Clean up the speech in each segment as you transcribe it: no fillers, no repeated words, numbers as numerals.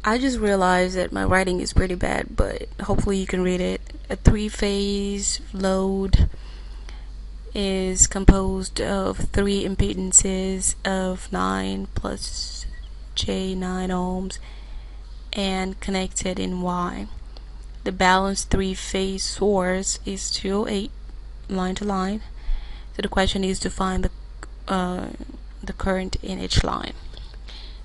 I just realized that my writing is pretty bad, but hopefully you can read it. A three-phase load is composed of three impedances of 9 plus J9 ohms and connected in Y. The balanced three-phase source is 208 line to line. So the question is to find the current in each line.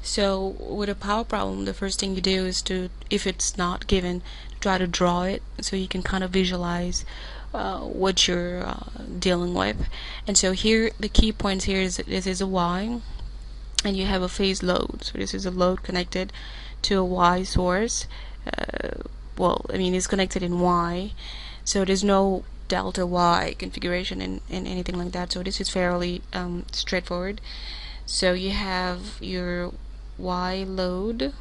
So with a power problem, the first thing you do is to, if it's not given, try to draw it so you can kind of visualize what you're dealing with. And so here, the key points here is this is a Y, and you have a phase load. So this is a load connected to a Y source. Well, I mean, it's connected in Y, so there's no delta Y configuration in anything like that. So this is fairly straightforward. So you have your Y load.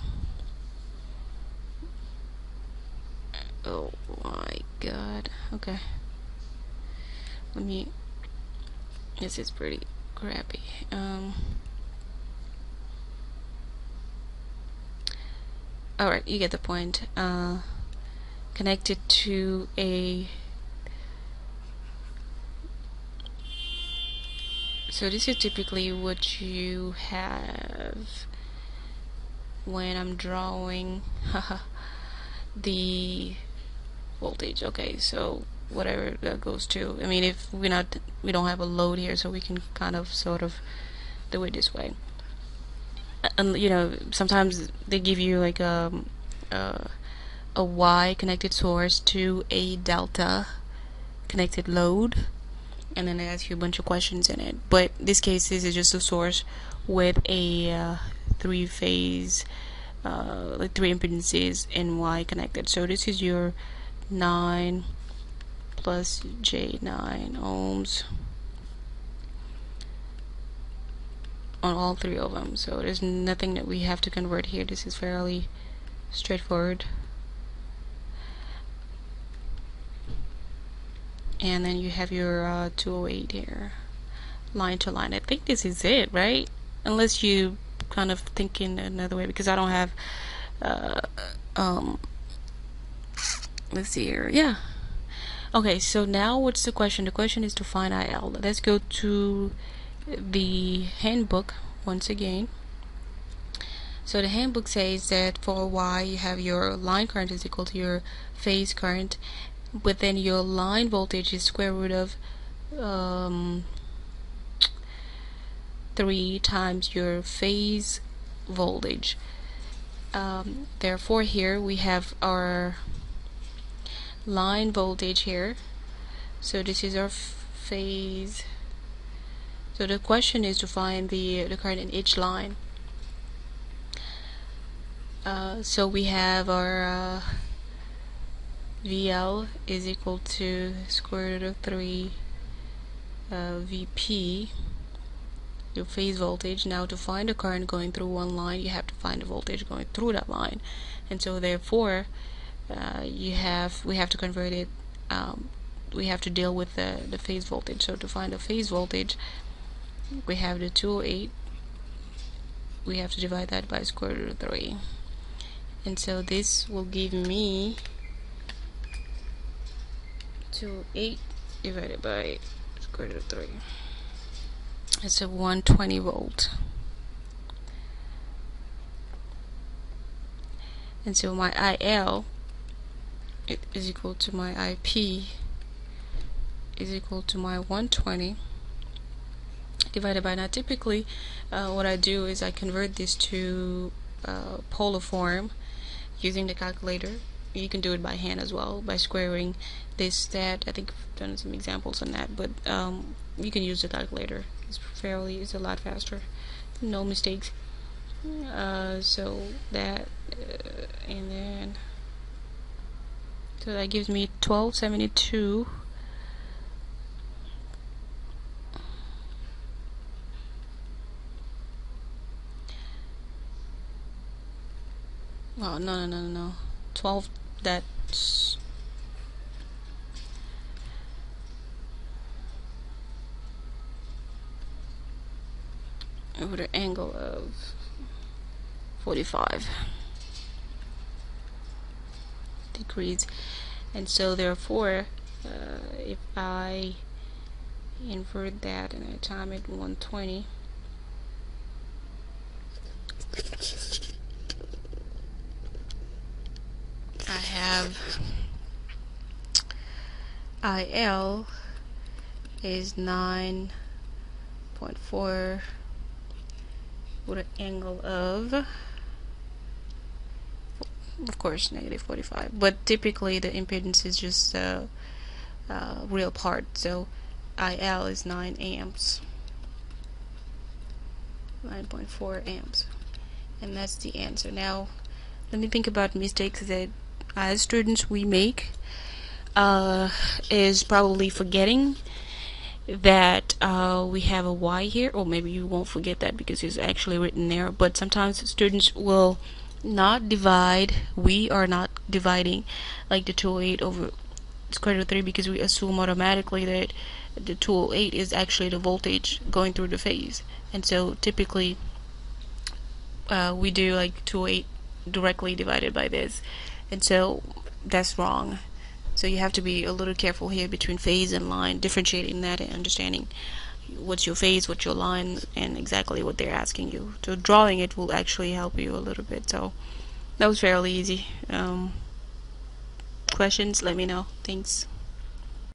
Oh my god. Okay. This is pretty crappy. Alright, you get the point. Connected to a... So this is typically what you have when I'm drawing the voltage. Okay, so whatever that goes to. I mean, if we don't have a load here, so we can kind of sort of do it this way. And sometimes they give you like a Y connected source to a delta connected load, and then they ask you a bunch of questions in it. But this case, this is just a source with a three-phase, like three impedances and Y connected. So this is your 9 plus J9 ohms on all three of them. So there's nothing that we have to convert here. This is fairly straightforward. And then you have your 208 here, line to line. I think this is it, right? Unless you kind of think in another way, because I don't have let's see here. Yeah. Okay, so now what's the question? The question is to find IL. Let's go to the handbook once again. So the handbook says that for Y you have your line current is equal to your phase current, but then your line voltage is square root of 3 times your phase voltage. Therefore here we have our line voltage here. So this is our phase. So the question is to find the current in each line. So we have our VL is equal to square root of 3 VP, your phase voltage. Now to find the current going through one line, you have to find the voltage going through that line, and so therefore we have to convert it. We have to deal with the phase voltage. So to find the phase voltage, we have the 208. We have to divide that by square root of 3, and so this will give me 208 divided by square root of 3. It's a 120 volt. And so my IL is equal to my IP is equal to my 120 divided by, now typically what I do is I convert this to polar form using the calculator. You can do it by hand as well, by squaring this, that. I think I've done some examples on that, but you can use the calculator. It's a lot faster, no mistakes. So that and then so that gives me 1272 oh no 12, that's over the angle of 45. decrease. And so therefore, if I invert that and I time it 120, I have IL is 9.4 with an angle of course negative 45, but typically the impedance is just real part, so IL is 9 amps, 9.4 amps, and that's the answer. Now let me think about mistakes that as students we make. Is probably forgetting that we have a y here, or maybe you won't forget that because it's actually written there, but sometimes students will not divide. We are not dividing like the 208 over square root of 3 because we assume automatically that the 208 is actually the voltage going through the phase, and so typically we do like 208 directly divided by this, and so that's wrong. So you have to be a little careful here between phase and line, differentiating that and understanding what's your phase, what's your line, and exactly what they're asking you. So drawing it will actually help you a little bit. So that was fairly easy. Questions, let me know. Thanks.